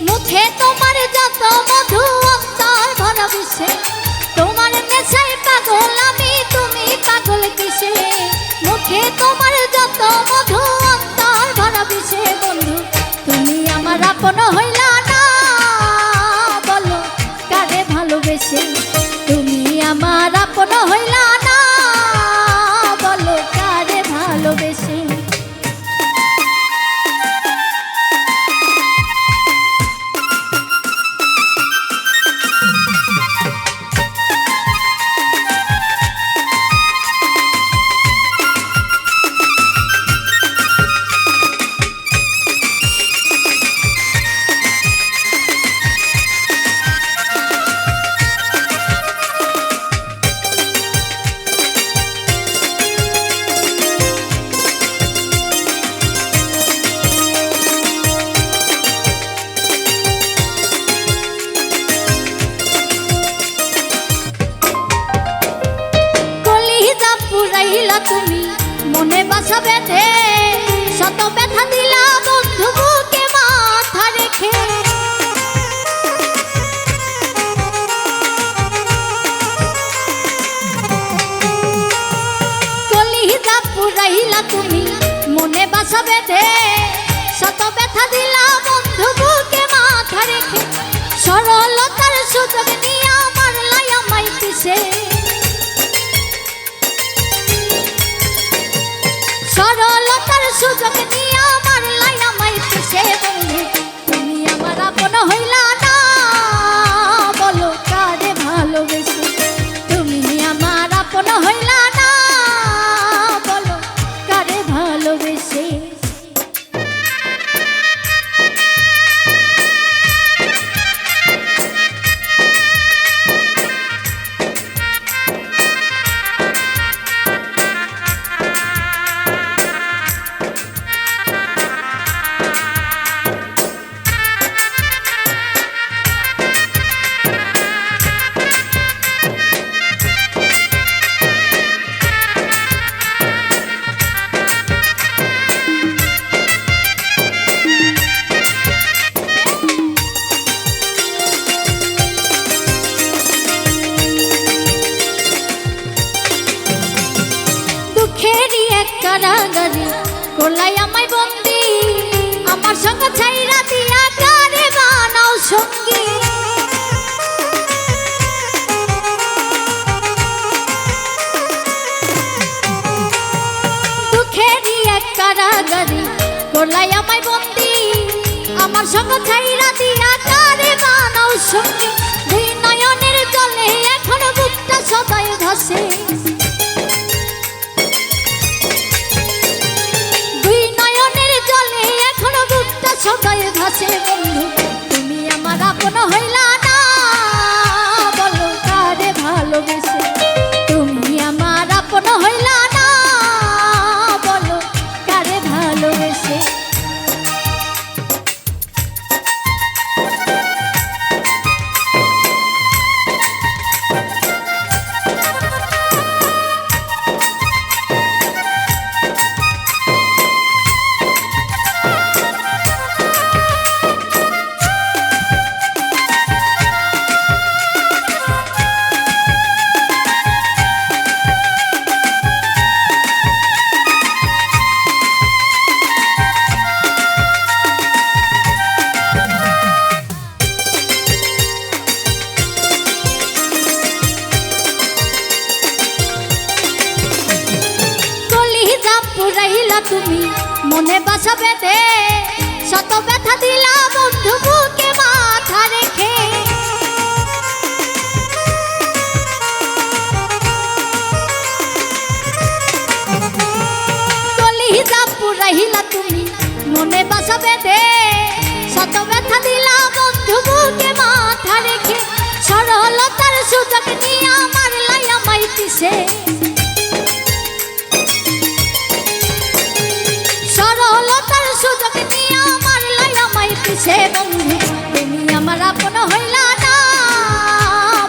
মুখে তোমার যত মধু অন্তর ভরা বিষে, তোমার নেশায় পাগল আমি, তুমি পাগল কিসে? মুখে তোমার যত মধু অন্তর ভরা বিষে, বন্ধু তুমি আমার আপন হইলা না, বলো কারে ভালোবেসে? তুমি আমার আপন হইলা না, বলো কারে ভালোবেসে? তুমি মনে বাসা বেঁধে শত ব্যথা দিলা বন্ধু বুকে মাথা রেখে, কলিজা পুরাইলা তুমি মনে বাসা বেঁধে শত ব্যথা দিলা বন্ধু বুকে মাথা রেখে, সরলতার সুযোগ নিয়ে মারলাই আমায় পিছে, সরলতার সুযোগ নিয়ে মারলাই আমায় পিছে, বন্ধু তুমি আমার আপন হইলা না, বলো কারে ভালোবেসে? তুমি আমার আপন হইলা না, বলো কারে ভালোবেসে? কারাগারে করলাই আমায় বন্দি, আমার সঙ্গ ছাইরা দিয়া কারে বানাও সঙ্গী, দুঃখেরই এক কারাগারে করলাই আমায় বন্দি, আমার সঙ্গ ছাইরা দিয়া কারে বানাও সঙ্গী, দুই নয়নের জলে এখন বুকটা সবাই ধসে, সবাই ভাসে, বন্ধু তুমি আমার আপন হইলা না, বলো কারে ভালোবেসে? তুমি আমার আপন হইলা না, বলো কারে ভালোবেসে? তুমি মনে বাসা বেঁধে শত ব্যথা দিলা বন্ধু বুকে মাথা রেখে, কিসে সরলতার সুযোগ নিয়ে মারলাই আমায় পিছে বন্ধু তুমি আমার আপন হইলা না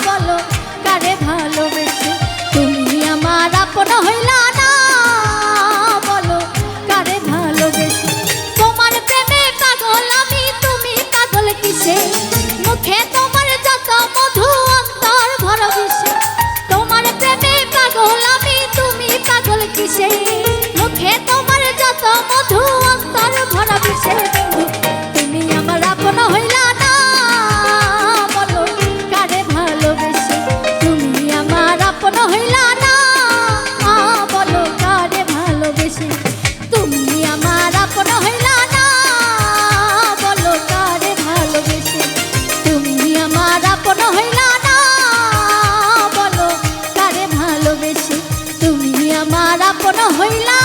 বলো কারে ভালোবেসে তুমি আমার আপন হইলা না বলো কারে ভালোবেসে তোমার প্রেমে পাগল আমি তুমি পাগল কিসে মুখে তোমার যত মধু অন্তর ভরা বিষে তোমার প্রেমে পাগল আমি তুমি পাগল কিসে মুখে তোমার যত মধু অন্তর ভরা বিষে তুমি আমার আপন হইলা না বলো কারে ভালোবেসে তুমি আমার আপন হইলা না বলো কারে ভালোবেসে তুমি আমার আপন হইলা না বলো কারে ভালোবেসে তুমি আমার আপন হইলা না বলো কারে ভালোবেসে তুমি আমার আপন হইলা